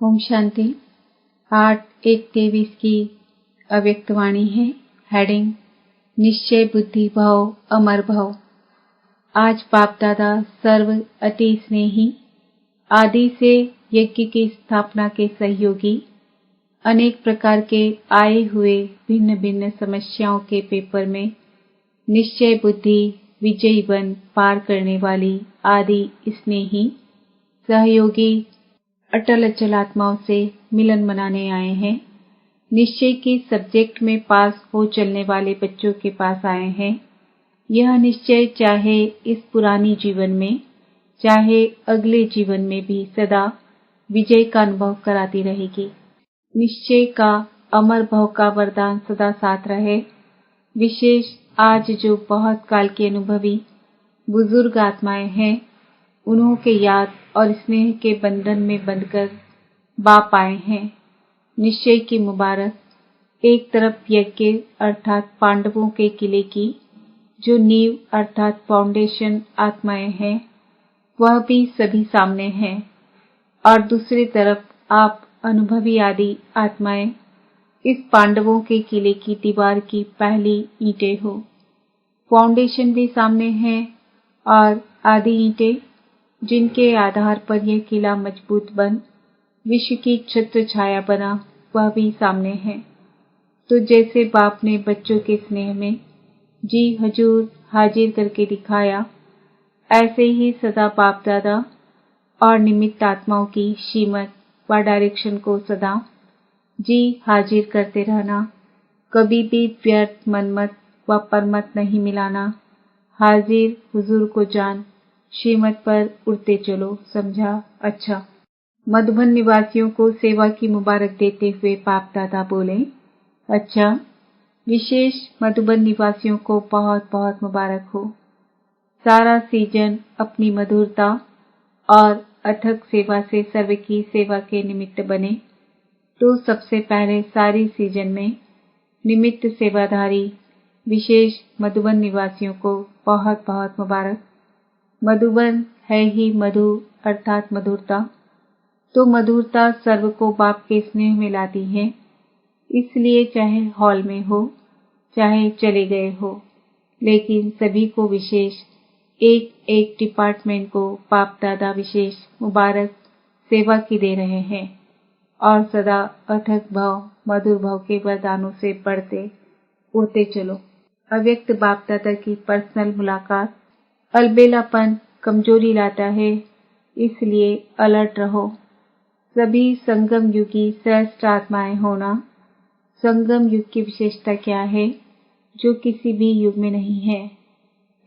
ओम शांति। 8/1/23 की अव्यक्त वाणी है। हेडिंग निश्चय बुद्धि भाव अमर भाव। आज बाप दादा सर्व अति स्नेही, आदि से यज्ञ की स्थापना के सहयोगी, अनेक प्रकार के आए हुए भिन्न भिन्न समस्याओं के पेपर में निश्चय बुद्धि विजयी बन पार करने वाली आदि स्नेही सहयोगी अटल अचल आत्माओं से मिलन मनाने आए हैं। निश्चय की सब्जेक्ट में पास हो चलने वाले बच्चों के पास आए हैं। यह निश्चय चाहे इस पुरानी जीवन में चाहे अगले जीवन में भी सदा विजय का अनुभव कराती रहेगी। निश्चय का अमर भाव का वरदान सदा साथ रहे। विशेष आज जो बहुत काल के अनुभवी बुजुर्ग आत्माएं हैं, उन्हों के याद और स्नेह के बंधन में बंधकर बाप आए हैं। निश्चय की मुबारक। एक तरफ यज्ञ अर्थात पांडवों के किले की जो नींव अर्थात फाउंडेशन आत्माएं हैं, वह भी सभी सामने हैं, और दूसरी तरफ आप अनुभवी आदि आत्माएं इस पांडवों के किले की दीवार की पहली ईंटें हो। फाउंडेशन भी सामने है और आदि ईंटें जिनके आधार पर यह किला मजबूत बन विश्व की छत्र छाया बना, वह भी सामने है। तो जैसे बाप ने बच्चों के स्नेह में जी हजूर हाजिर करके दिखाया, ऐसे ही सदा बाप दादा और निमित्त आत्माओं की शीमत व डायरेक्शन को सदा जी हाजिर करते रहना, कभी भी व्यर्थ मनमत व परमत नहीं मिलाना। हाजिर हुजूर को जान श्रीमत पर उड़ते चलो। समझा? अच्छा। मधुबन निवासियों को सेवा की मुबारक देते हुए बाप दादा बोले, अच्छा, विशेष मधुबन निवासियों को बहुत बहुत मुबारक हो। सारा सीजन अपनी मधुरता और अथक सेवा से सर्व की सेवा के निमित्त बने। तो सबसे पहले सारी सीजन में निमित्त सेवाधारी विशेष मधुबन निवासियों को बहुत बहुत मुबारक। मधुबन है ही मधु अर्थात मधुरता। तो मधुरता सर्व को बाप के स्नेह में लाती है। इसलिए चाहे हॉल में हो चाहे चले गए हो, लेकिन सभी को विशेष एक एक डिपार्टमेंट को बाप दादा विशेष मुबारक सेवा की दे रहे हैं, और सदा अथक भाव मधुर भाव के वरदानों से बढ़ते उड़ते चलो। अव्यक्त बाप दादा की पर्सनल मुलाकात। अलबेलापन कमजोरी लाता है, इसलिए अलर्ट रहो। सभी संगम युगी श्रेष्ठ आत्माएं होना। संगम युग की विशेषता क्या है जो किसी भी युग में नहीं है?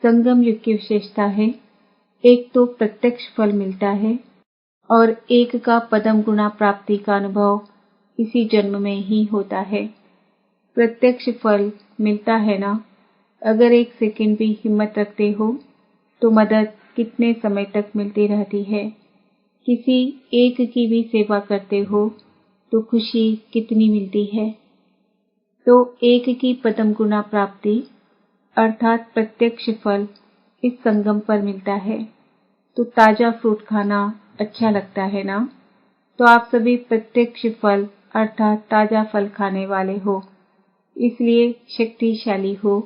संगम युग की विशेषता है, एक तो प्रत्यक्ष फल मिलता है और एक का पदम गुणा प्राप्ति का अनुभव इसी जन्म में ही होता है। प्रत्यक्ष फल मिलता है ना। अगर एक सेकंड भी हिम्मत रखते हो तो मदद कितने समय तक मिलती रहती है। किसी एक की भी सेवा करते हो तो खुशी कितनी मिलती है। तो एक की पदम गुणा प्राप्ति अर्थात प्रत्यक्ष फल इस संगम पर मिलता है। तो ताजा फ्रूट खाना अच्छा लगता है ना। तो आप सभी प्रत्यक्ष फल अर्थात ताजा फल खाने वाले हो, इसलिए शक्तिशाली हो।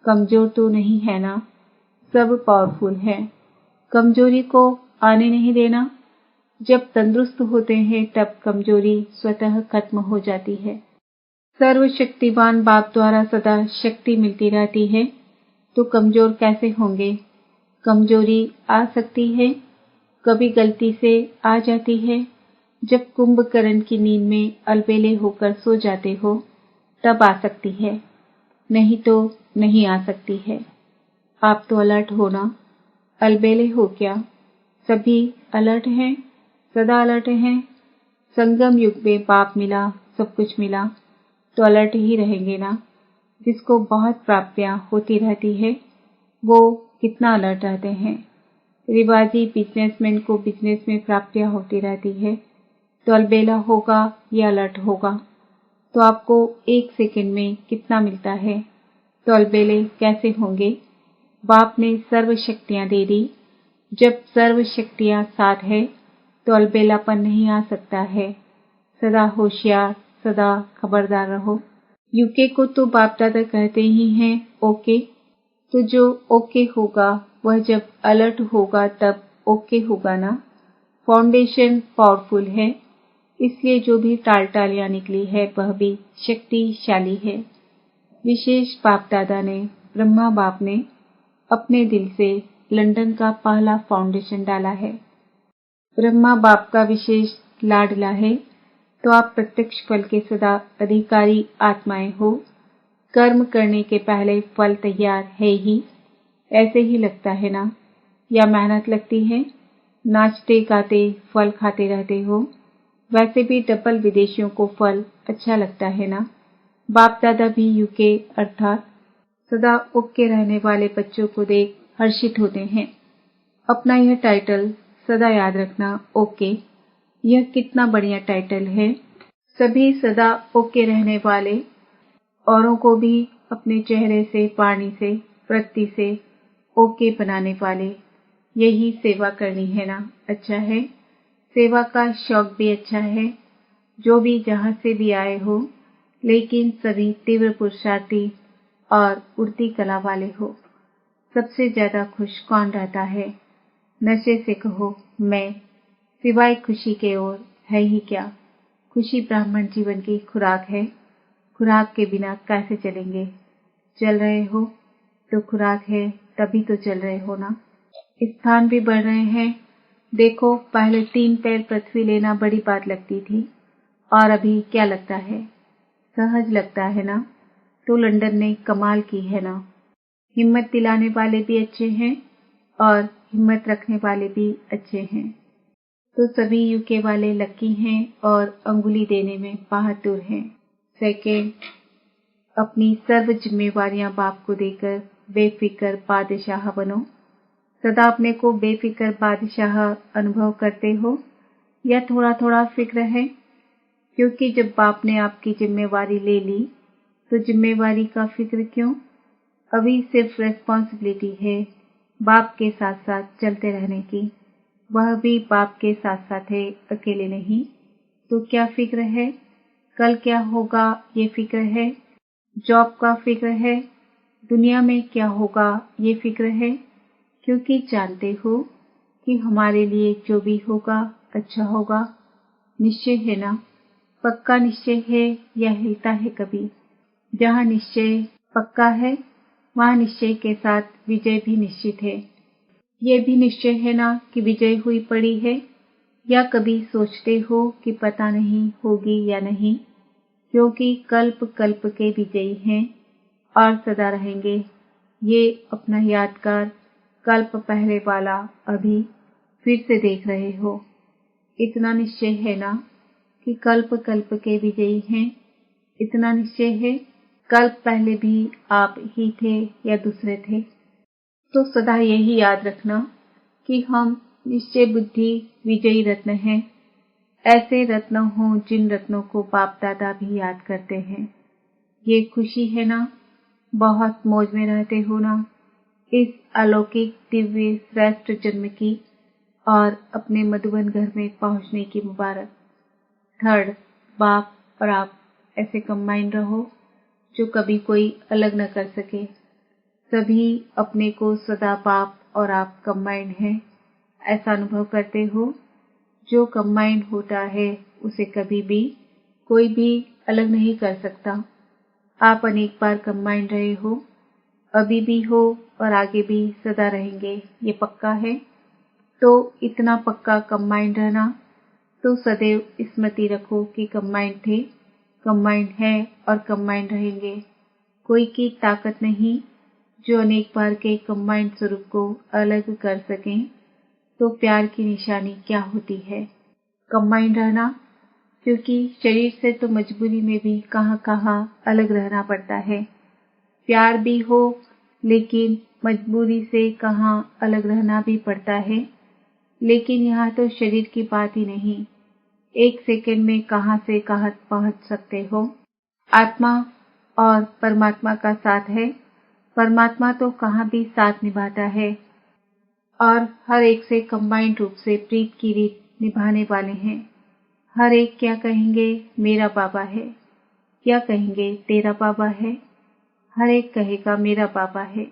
कमजोर तो नहीं है ना। सब पावरफुल है। कमजोरी को आने नहीं देना। जब तंदुरुस्त होते हैं तब कमजोरी स्वतः खत्म हो जाती है। सर्वशक्तिवान बाप द्वारा सदा शक्ति मिलती रहती है, तो कमजोर कैसे होंगे? कमजोरी आ सकती है, कभी गलती से आ जाती है। जब कुंभकर्ण की नींद में अलबेले होकर सो जाते हो तब आ सकती है, नहीं तो नहीं आ सकती है। आप तो अलर्ट हो ना। अलबेले हो क्या? सभी अलर्ट हैं, सदा अलर्ट हैं। संगम युग में बाप मिला, सब कुछ मिला, तो अलर्ट ही रहेंगे ना। जिसको बहुत प्राप्तियां होती रहती है वो कितना अलर्ट रहते हैं। रिवाजी बिजनेसमैन को बिजनेस में प्राप्तियां होती रहती है, तो अलबेला होगा या अलर्ट होगा। तो आपको एक सेकंड में कितना मिलता है, तो अलबेले कैसे होंगे? बाप ने सर्व शक्तियां दे दी। जब सर्व शक्तियां साथ है तो अलबेलापन नहीं आ सकता है। सदा होशियार, सदा खबरदार रहो। यूके को तो बाप दादा कहते ही हैं ओके, तो जो ओके होगा वह जब अलर्ट होगा तब ओके होगा ना। फाउंडेशन पावरफुल है, इसलिए जो भी टालटालियां निकली है वह भी शक्तिशाली है। विशेष बाप दादा ने, ब्रह्मा बाप ने अपने दिल से लंदन का पहला फाउंडेशन डाला है। ब्रह्मा बाप का विशेष लाडला है, तो आप प्रत्यक्ष फल के सदा अधिकारी आत्माएं हो। कर्म करने के पहले फल तैयार है ही, ऐसे ही लगता है ना, या मेहनत लगती है? नाचते गाते फल खाते रहते हो। वैसे भी डबल विदेशियों को फल अच्छा लगता है ना। बाप दादा भी यूके अर्थात सदा ओके रहने वाले बच्चों को देख हर्षित होते हैं। अपना यह टाइटल सदा याद रखना, ओके, यह कितना बढ़िया टाइटल है। सभी सदा ओके रहने वाले औरों को भी अपने चेहरे से, वाणी से, वृत्ति से ओके बनाने वाले, यही सेवा करनी है ना। अच्छा है, सेवा का शौक भी अच्छा है। जो भी जहां से भी आए हो, लेकिन सभी तीव्र पुरुषार्थी और उड़ती कला वाले हो। सबसे ज्यादा खुश कौन रहता है? नशे से कहो मैं, सिवाय खुशी के और है ही क्या। खुशी ब्राह्मण जीवन की खुराक है। खुराक के बिना कैसे चलेंगे? चल रहे हो तो खुराक है, तभी तो चल रहे हो ना। स्थान भी बढ़ रहे हैं। देखो, पहले 3 पैर पृथ्वी लेना बड़ी बात लगती थी, और अभी क्या लगता है? सहज लगता है ना। तो लंदन ने कमाल की है ना। हिम्मत दिलाने वाले भी अच्छे हैं और हिम्मत रखने वाले भी अच्छे हैं। तो सभी यूके वाले लकी हैं और अंगुली देने में बहादुर हैं। सेकेंड, अपनी सर्व जिम्मेवारियां बाप को देकर बेफिक्र बादशाह बनो। सदा अपने को बेफिक्र बादशाह अनुभव करते हो या थोड़ा थोड़ा फिक्र है? क्योंकि जब बाप ने आपकी जिम्मेवारी ले ली तो जिम्मेवारी का फिक्र क्यों? अभी सिर्फ रेस्पॉन्सिबिलिटी है बाप के साथ साथ चलते रहने की। वह भी बाप के साथ साथ है, अकेले नहीं। तो क्या फिक्र है? कल क्या होगा ये फिक्र है। जॉब का फिक्र है। दुनिया में क्या होगा ये फिक्र है। क्योंकि जानते हो कि हमारे लिए जो भी होगा अच्छा होगा। निश्चय है ना। पक्का निश्चय है या हिलता है कभी? जहाँ निश्चय पक्का है वहाँ निश्चय के साथ विजय भी निश्चित है। ये भी निश्चय है ना कि विजय हुई पड़ी है, या कभी सोचते हो कि पता नहीं होगी या नहीं? क्योंकि कल्प कल्प के विजयी हैं और सदा रहेंगे। ये अपना यादगार कल्प पहले वाला अभी फिर से देख रहे हो। इतना निश्चय है ना कि कल्प कल्प के विजयी हैं। इतना निश्चय है, कल्प पहले भी आप ही थे या दूसरे थे। तो सदा यही याद रखना कि हम निश्चय बुद्धि विजयी रत्न हैं। ऐसे रत्न हों जिन रत्नों को बाप दादा भी याद करते हैं। ये खुशी है ना। बहुत मौज में रहते हो ना इस अलौकिक दिव्य श्रेष्ठ जन्म की और अपने मधुबन घर में पहुंचने की मुबारक। थर्ड, बाप और आप ऐसे कंबाइन रहो जो कभी कोई अलग न कर सके। सभी अपने को सदा बाप और आप कंबाइंड हैं ऐसा अनुभव करते हो। जो कंबाइंड होता है उसे कभी भी कोई भी अलग नहीं कर सकता। आप अनेक बार कंबाइंड रहे हो, अभी भी हो और आगे भी सदा रहेंगे, ये पक्का है। तो इतना पक्का कंबाइंड रहना, तो सदैव स्मृति रखो कि कंबाइंड थे, कंबाइंड है और कंबाइंड रहेंगे। कोई की ताकत नहीं जो अनेक बार के कंबाइंड स्वरूप को अलग कर सकें। तो प्यार की निशानी क्या होती है? कंबाइंड रहना, क्योंकि शरीर से तो मजबूरी में भी कहाँ कहाँ अलग रहना पड़ता है। प्यार भी हो लेकिन मजबूरी से कहाँ अलग रहना भी पड़ता है। लेकिन यहाँ तो शरीर की बात ही नहीं, 1 सेकंड में कहाँ से कहाँ पहुँच सकते हो। आत्मा और परमात्मा का साथ है। परमात्मा तो कहाँ भी साथ निभाता है और हर एक से कंबाइंड रूप से प्रीत की रीत निभाने वाले हैं। हर एक क्या कहेंगे, मेरा बाबा है। क्या कहेंगे, तेरा बाबा है। हर एक कहेगा मेरा बाबा है।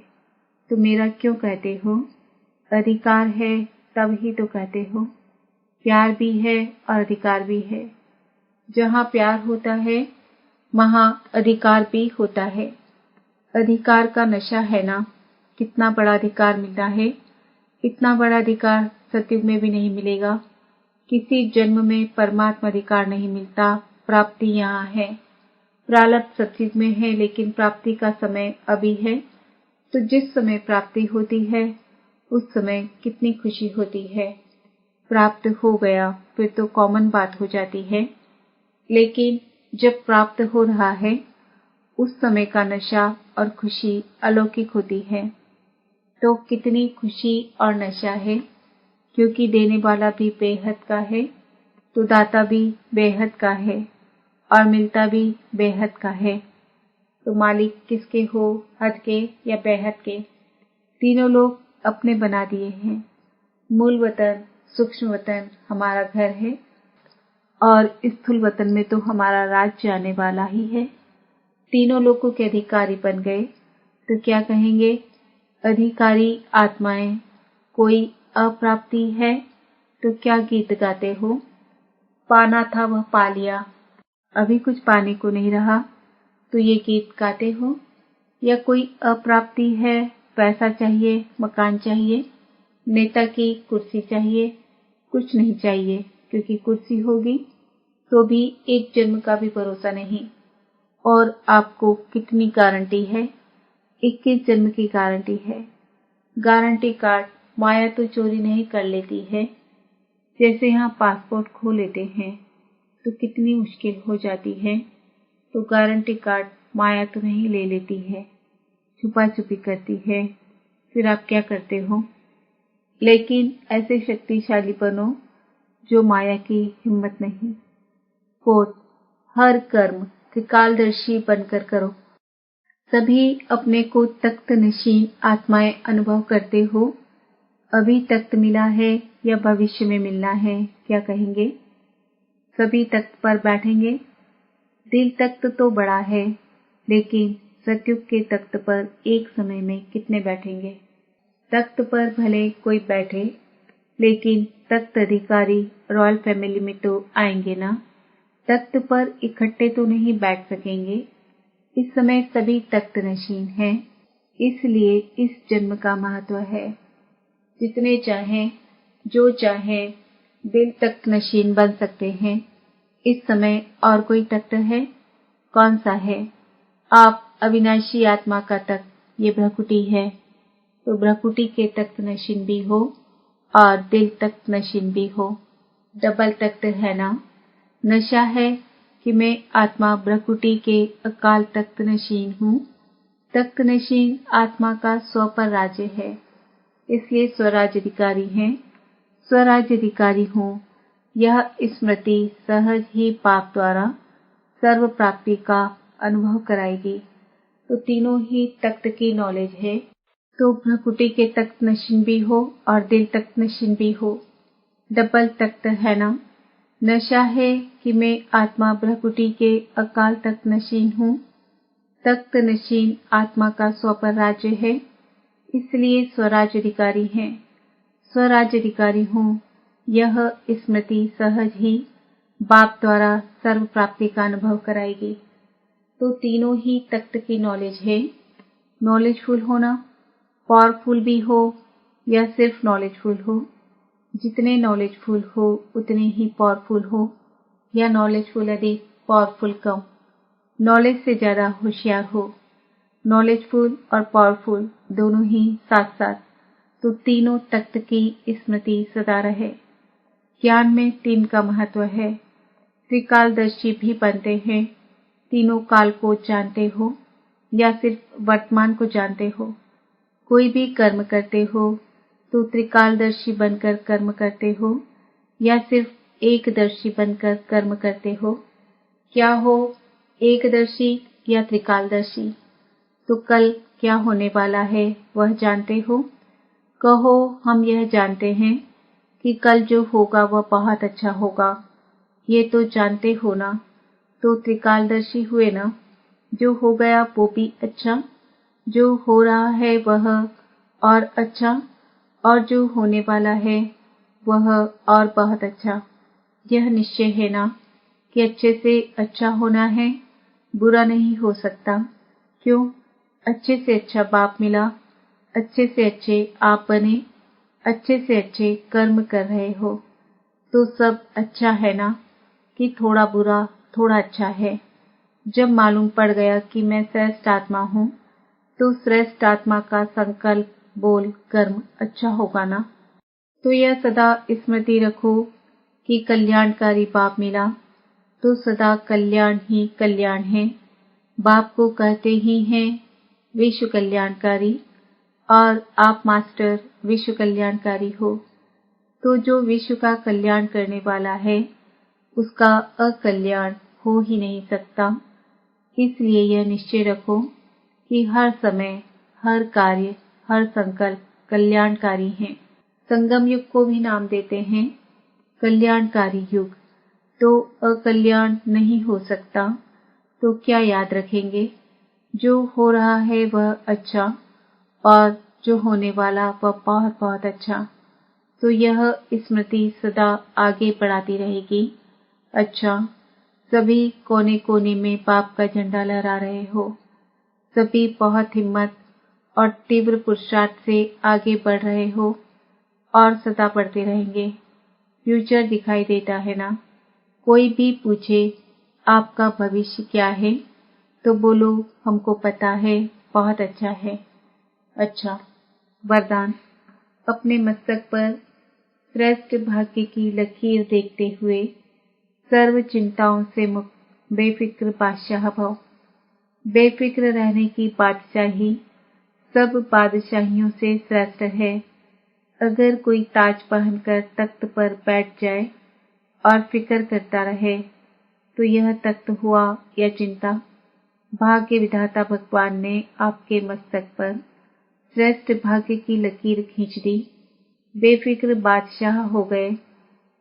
तो मेरा क्यों कहते हो? अधिकार है तब ही तो कहते हो। प्यार भी है और अधिकार भी है। जहाँ प्यार होता है वहाँ अधिकार भी होता है। अधिकार का नशा है ना। कितना बड़ा अधिकार मिलता है। इतना बड़ा अधिकार सतयुग में भी नहीं मिलेगा। किसी जन्म में परमात्मा अधिकार नहीं मिलता। प्राप्ति यहाँ है। प्रारब्ध सतयुग में है, लेकिन प्राप्ति का समय अभी है। तो जिस समय प्राप्ति होती है उस समय कितनी खुशी होती है। प्राप्त हो गया फिर तो कॉमन बात हो जाती है, लेकिन जब प्राप्त हो रहा है उस समय का नशा और खुशी अलौकिक होती है। तो कितनी खुशी और नशा है, क्योंकि देने वाला भी बेहद का है, तो दाता भी बेहद का है और मिलता भी बेहद का है। तो मालिक किसके हो, हद के या बेहद के? तीनों लोग अपने बना दिए हैं। मूल वतन, सूक्ष्म वतन हमारा घर है और स्थूल वतन में तो हमारा राज्य आने वाला ही है। तीनों लोगों के अधिकारी बन गए तो क्या कहेंगे? अधिकारी आत्माएं। कोई अप्राप्ति है तो क्या गीत गाते हो? पाना था वह पा लिया, अभी कुछ पाने को नहीं रहा तो ये गीत गाते हो? या कोई अप्राप्ति है, पैसा चाहिए, मकान चाहिए, नेता की कुर्सी चाहिए, कुछ नहीं चाहिए, क्योंकि कुर्सी होगी तो भी एक जन्म का भी भरोसा नहीं। और आपको कितनी गारंटी है? 21 जन्म की गारंटी है। गारंटी कार्ड माया तो चोरी नहीं कर लेती है। जैसे यहाँ पासपोर्ट खो लेते हैं तो कितनी मुश्किल हो जाती है, तो गारंटी कार्ड माया तो नहीं ले लेती है, छुपा छुपी करती है। फिर आप क्या करते हो? लेकिन ऐसे शक्तिशाली बनो जो माया की हिम्मत नहीं। 4, हर कर्म त्रिकालदर्शी बनकर करो। सभी अपने को तख्त नशीन आत्माएं अनुभव करते हो। अभी तख्त मिला है या भविष्य में मिलना है, क्या कहेंगे? सभी तख्त पर बैठेंगे। दिल तख्त तो बड़ा है, लेकिन सतयुग के तख्त पर एक समय में कितने बैठेंगे? तख्त पर भले कोई बैठे, लेकिन तख्त अधिकारी रॉयल फैमिली में तो आएंगे ना। तख्त पर इकट्ठे तो नहीं बैठ सकेंगे। इस समय सभी तख्त नशीन हैं, इसलिए इस जन्म का महत्व है। जितने चाहें, जो चाहें, दिल तख्त नशीन बन सकते हैं। इस समय और कोई तख्त है? कौन सा है? आप अविनाशी आत्मा का तख्त, ये भ्रकुटी है, तो भ्रकुटी के तख्त नशीन भी हो और दिल तख्त नशीन भी हो। डबल तख्त है ना। नशा है कि मैं आत्मा भ्रकुटी के अकाल तख्त नशीन हूँ। तख्त नशीन आत्मा का स्व पर राज्य है, इसलिए स्वराज्य अधिकारी हैं। स्वराज्य अधिकारी हूँ, यह स्मृति सहज ही पाप द्वारा सर्व प्राप्ति का अनुभव कराएगी। तो तीनों ही तख्त की नॉलेज है, तो भ्रकुटी के तख्त नशीन भी हो और दिल तख्त नशीन भी हो। डबल तख्त है ना। नशा है कि मैं आत्मा भ्रकुटी के अकाल तख्त नशीन हूँ। तख्त नशीन आत्मा का स्व पर राज्य है, इसलिए स्वराज्य अधिकारी हैं। स्वराज्य अधिकारी हूँ, यह स्मृति सहज ही बाप द्वारा सर्व प्राप्ति का अनुभव कराएगी। तो तीनों ही तख्त की नॉलेज है। नॉलेजफुल होना, पावरफुल भी हो या सिर्फ नॉलेजफुल हो। जितने नॉलेजफुल हो उतने ही पावरफुल हो, या नॉलेजफुल अधिक, पावरफुल कम। नॉलेज से ज्यादा होशियार हो। नॉलेजफुल और पावरफुल दोनों ही साथ साथ, तो तीनों तख्त की स्मृति सदा रहे। ज्ञान में 3 का महत्व है। त्रिकालदर्शी भी बनते हैं। तीनों काल को जानते हो या सिर्फ वर्तमान को जानते हो? कोई भी कर्म करते हो तो त्रिकालदर्शी बनकर कर्म करते हो या सिर्फ एकदर्शी बनकर कर्म करते हो? क्या हो, एकदर्शी या त्रिकालदर्शी? तो कल क्या होने वाला है वह जानते हो? कहो हम यह जानते हैं। कि कल जो होगा वह बहुत अच्छा होगा, ये तो जानते हो ना। तो त्रिकालदर्शी हुए ना। जो हो गया वो भी अच्छा, जो हो रहा है वह और अच्छा, और जो होने वाला है वह और बहुत अच्छा। यह निश्चय है ना कि अच्छे से अच्छा होना है, बुरा नहीं हो सकता। क्यों? अच्छे से अच्छा बाप मिला, अच्छे से अच्छे आप बने, अच्छे से अच्छे कर्म कर रहे हो, तो सब अच्छा है ना कि थोड़ा बुरा थोड़ा अच्छा है। जब मालूम पड़ गया कि मैं श्रेष्ठ आत्मा हूँ, तो श्रेष्ठ आत्मा का संकल्प बोल कर्म अच्छा होगा ना। तो यह सदा स्मृति रखो कि कल्याणकारी बाप मिला तो सदा कल्याण ही कल्याण है। बाप को कहते ही हैं विश्व कल्याणकारी, और आप मास्टर विश्व कल्याणकारी हो। तो जो विश्व का कल्याण करने वाला है उसका अकल्याण हो ही नहीं सकता। इसलिए यह निश्चय रखो कि हर समय, हर कार्य, हर संकल्प कल्याणकारी है। संगम युग को भी नाम देते हैं कल्याणकारी युग। तो अकल्याण नहीं हो सकता, तो क्या याद रखेंगे? जो हो रहा है वह अच्छा, और जो होने वाला वह बहुत बहुत अच्छा। तो यह स्मृति सदा आगे बढ़ाती रहेगी। अच्छा, सभी कोने कोने में बाप का झंडा लहरा रहे हो, सभी बहुत हिम्मत और तीव्र पुरुषार्थ से आगे बढ़ रहे हो और सदा बढ़ते रहेंगे। फ्यूचर दिखाई देता है ना। कोई भी पूछे आपका भविष्य क्या है, तो बोलो हमको पता है, बहुत अच्छा है। अच्छा, वरदान। अपने मस्तक पर श्रेष्ठ भाग्य की लकीर देखते हुए सर्व चिंताओं से मुक्त बेफिक्र बादशाह भव। बेफिक्र रहने की बादशाही सब बादशाहियों से श्रेष्ठ है। अगर कोई ताज पहनकर तख्त पर बैठ जाए और फिक्र करता रहे, तो यह तख्त हुआ या चिंता। भाग्य विधाता भगवान ने आपके मस्तक पर श्रेष्ठ भाग्य की लकीर खींच दी, बेफिक्र बादशाह हो गए।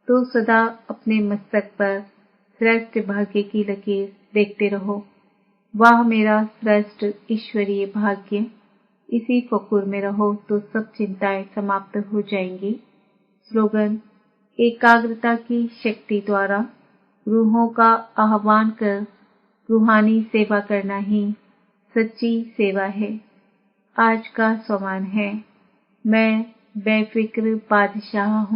तो सदा अपने मस्तक पर श्रेष्ठ भाग्य की लकीर देखते रहो। वाह मेरा श्रेष्ठ ईश्वरीय भाग्य। इसी फकुर में रहो तो सब चिंताएं समाप्त हो जाएंगी। स्लोगन। एकाग्रता की शक्ति द्वारा रूहों का आह्वान कर रूहानी सेवा करना ही सच्ची सेवा है। आज का स्वमान है, मैं बेफिक्र बादशाह हूँ।